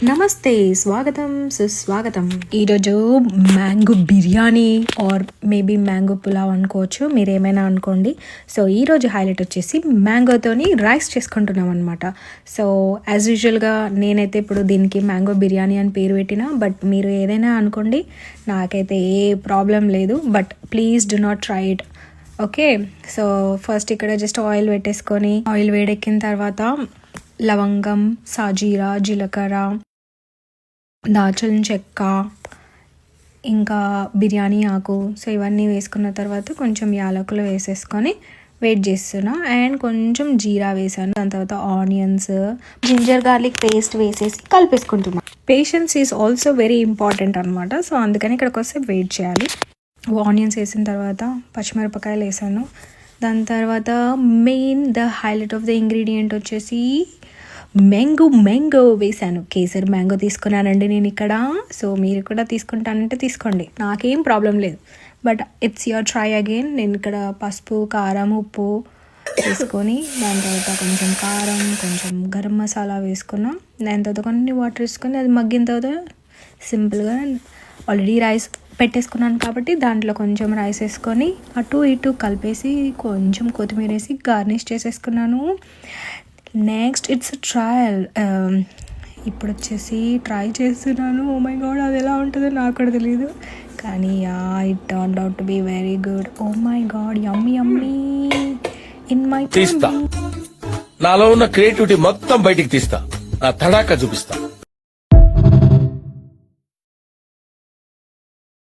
నమస్తే, స్వాగతం సుస్వాగతం. ఈరోజు mango biryani or maybe mango pulao అనుకోవచ్చు, మీరు ఏమైనా అనుకోండి. సో ఈరోజు హైలైట్ వచ్చేసి మ్యాంగోతోని రైస్ చేసుకుంటున్నాం అనమాట. సో యాజ్ యూజువల్గా నేనైతే ఇప్పుడు దీనికి మ్యాంగో బిర్యానీ అని పేరు పెట్టిన, బట్ మీరు ఏదైనా అనుకోండి, నాకైతే ఏ ప్రాబ్లం లేదు. But please do not try it, okay. So first ఇక్కడ జస్ట్ ఆయిల్ పెట్టేసుకొని, ఆయిల్ వేడెక్కిన తర్వాత లవంగం, సాజీరా, జీలకర్ర, దాల్చిన చెక్క, ఇంకా బిర్యానీ ఆకు, సో ఇవన్నీ వేసుకున్న తర్వాత కొంచెం యాలకులు వేసేసుకొని వెయిట్ చేస్తున్నా. అండ్ కొంచెం జీరా వేసాను, దాని తర్వాత ఆనియన్స్, జింజర్ గార్లిక్ పేస్ట్ వేసేసి కలిపేసుకుంటున్నా. Patience is also very important అనమాట. సో అందుకని ఇక్కడికి వస్తే వెయిట్ చేయాలి. ఆనియన్స్ వేసిన తర్వాత పచ్చిమిరపకాయలు వేసాను. దాని తర్వాత main the highlight of the ingredient వచ్చేసి మ్యాంగో వేసాను. కేసరి మ్యాంగో తీసుకున్నానండి నేను ఇక్కడ. సో మీరు కూడా తీసుకుంటానంటే తీసుకోండి, నాకేం ప్రాబ్లం లేదు. But it's your try again. నేను ఇక్కడ పసుపు, కారం, ఉప్పు వేసుకొని, దాని తర్వాత కొంచెం కారం, కొంచెం గరం మసాలా వేసుకున్నాం. దాని తర్వాత కొన్ని వాటర్ వేసుకొని అది మగ్గిన తర్వాత సింపుల్గా ఆల్రెడీ రైస్ పెట్టేసుకున్నాను కాబట్టి దాంట్లో కొంచెం రైస్ వేసుకొని అటు ఇటు కలిపేసి కొంచెం కొత్తిమీర వేసి గార్నిష్ చేసేసుకున్నాను. Next it's trial. ఇప్పుడు వచ్చేసి ట్రై చేస్తున్నాను. ఓ మై గాడ్, అది ఎలా ఉంటుందో నాకు కూడా తెలియదు, కానీ it turned out to be very good. Oh my God, yummy yummy in my. తీస్తా, నాలో ఉన్న క్రియేటివిటీ మొత్తం బయటికి తీస్తా, నా తడాక చూపిస్తా.